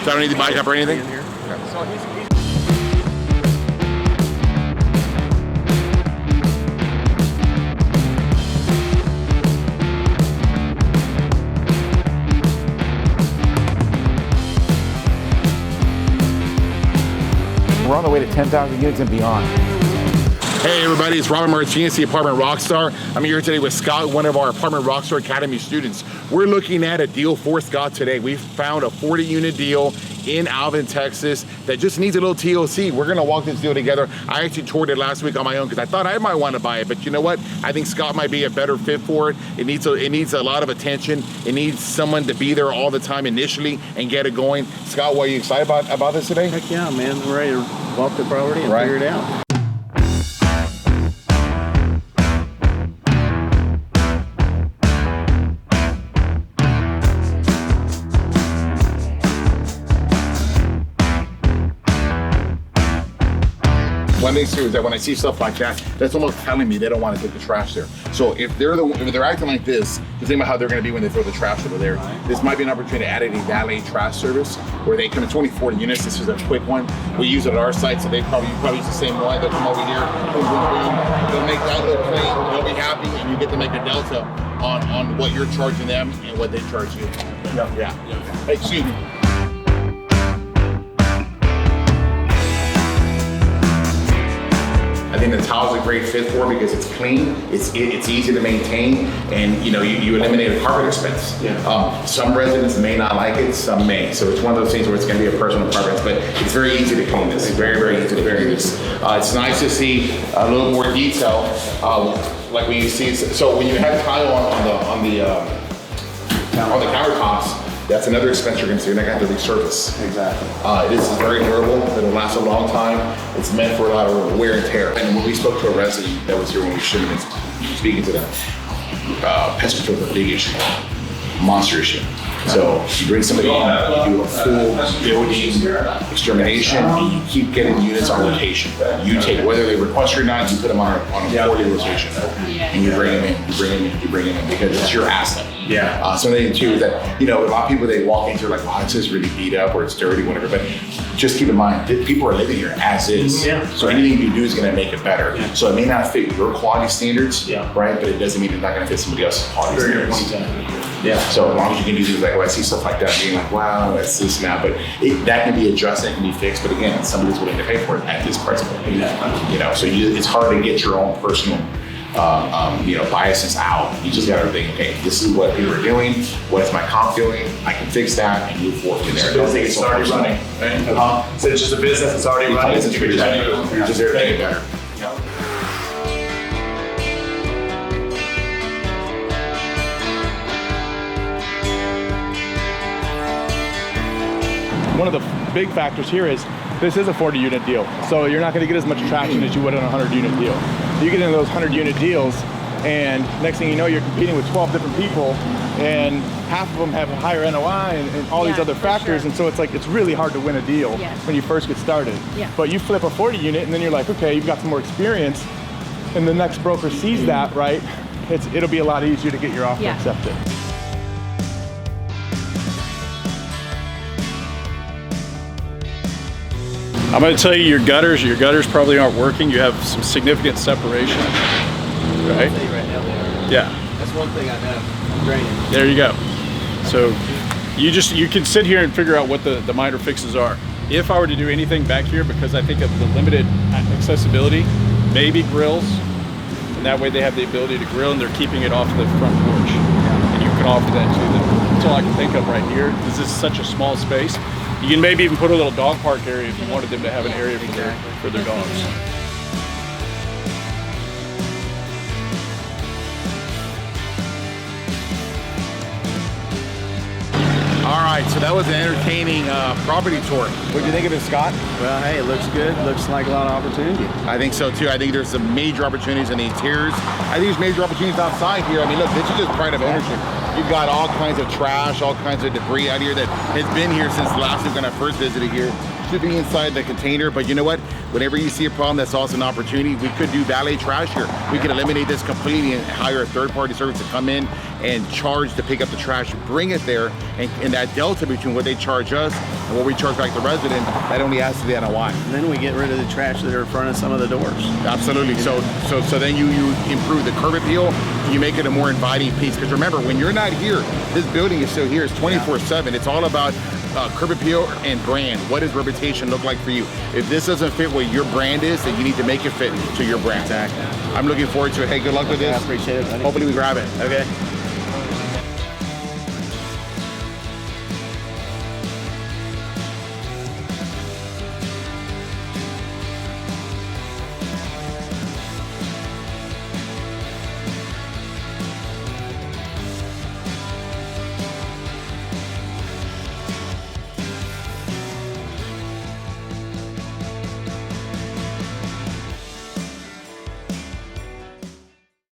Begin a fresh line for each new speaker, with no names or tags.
So I don't need to bike up or anything?
Okay.
So he's
We're on the way to 10,000 units and beyond.
Hey everybody, it's Robert Martinez, the Apartment Rockstar. I'm here today with Scott, one of our Apartment Rockstar Academy students. We're looking at a deal for Scott today. We found a 40 unit deal in Alvin, Texas that just needs a little TLC. We're gonna walk this deal together. I actually toured it last week on my own because I thought I might want to buy it, but you know what? I think Scott might be a better fit for it. It needs a lot of attention. It needs someone to be there all the time initially and get it going. Scott, what are you excited about this today?
Heck yeah, man. We're ready to walk the property and figure it out.
One thing too is that when I see stuff like that, that's almost telling me they don't want to take the trash there. So if they're acting like this, just think about how they're going to be when they throw the trash over there. This might be an opportunity to add a valet trash service where they come. It's only 40 units. This is a quick one. We use it at our site, so you probably use the same one. They'll come over here, boom, boom, boom. They'll make that little clean. They'll be happy, and you get to make a delta on what you're charging them and what they charge you. Yeah. Hey, excuse me. I think the tile's a great fit for it because it's clean, it's easy to maintain, and you eliminate a carpet expense. Yeah. Some residents may not like it, some may. So it's one of those things where it's going to be a personal preference, but it's very easy to clean this. It's very, very easy to clean this. It's nice to see a little more detail, like when you see. So when you have tile on the countertops, that's another expense you're going to see. You're not going to have to resurface. Exactly. This is very durable. It'll last a long time. It's meant for a lot of wear and tear. And when we spoke to a resident that was here when we should have been speaking to them, pest control is a big issue, monster issue. So you bring somebody in, you do a full building extermination, and you keep getting units on rotation. You take, whether they request or not, you put them on a 40 rotation, and you bring them in, you bring them in, because it's your asset. Yeah. Something too is that, a lot of people, they walk into like, wow, this is really beat up or it's dirty, whatever, but just keep in mind, people are living here as is. Yeah. So anything you do is gonna make it better. Yeah. So it may not fit your quality standards, right? But it doesn't mean it's not gonna fit somebody else's quality standards. Yeah. So as long as you can do things like, I see stuff like that, being like, wow, that's this now, but that can be adjusted, it can be fixed, but again, somebody's willing to pay for it at this price point. So it's hard to get your own personal biases out. You just gotta think, okay, this is what people are doing, what is my comp doing, I can fix that and move forward from there. Don't think it's already running, right? So it's just a business that's already running. It's just there to make it better.
One of the big factors here is this is a 40 unit deal. So you're not gonna get as much traction as you would in a 100 unit deal. You get into those 100 unit deals and next thing you know, you're competing with 12 different people and half of them have a higher NOI and all these other factors. And so it's really hard to win a deal when you first get started. But you flip a 40 unit and then you're like, okay, you've got some more experience and the next broker sees that, right? It'll be a lot easier to get your offer accepted.
I'm going to tell you your gutters probably aren't working. You have some significant separation, right? Yeah.
That's one thing I know. Draining.
There you go. So you can sit here and figure out what the minor fixes are. If I were to do anything back here, because I think of the limited accessibility, maybe grills, and that way they have the ability to grill and they're keeping it off the front porch. And you can offer that to them. That's all I can think of right here, because this is such a small space. You can maybe even put a little dog park area if you wanted them to have an area for their dogs.
All right, so that was an entertaining property tour. What do you think of it, Scott?
Well, hey, it looks good. Looks like a lot of opportunity.
I think so too. I think there's some major opportunities in the interiors. I think there's major opportunities outside here. I mean, look, this is just pride of ownership. You've got all kinds of trash, all kinds of debris out here that has been here since last week when I first visited here. to be inside the container, but you know what? Whenever you see a problem, that's also an opportunity. We could do valet trash here. We could eliminate this completely and hire a third-party service to come in and charge to pick up the trash, bring it there, and that delta between what they charge us and what we charge back the resident, that only adds to the NOI.
And then we get rid of the trash that are in front of some of the doors.
Absolutely. So then you improve the curb appeal. You make it a more inviting piece. Because remember, when you're not here, this building is still here. It's 24/7. It's all about curb appeal and brand. What does reputation look like for you? If this doesn't fit what your brand is, then you need to make it fit to your brand.
Exactly.
I'm looking forward to it. Hey, good luck with this.
I appreciate it, buddy.
Hopefully we grab it.
Okay.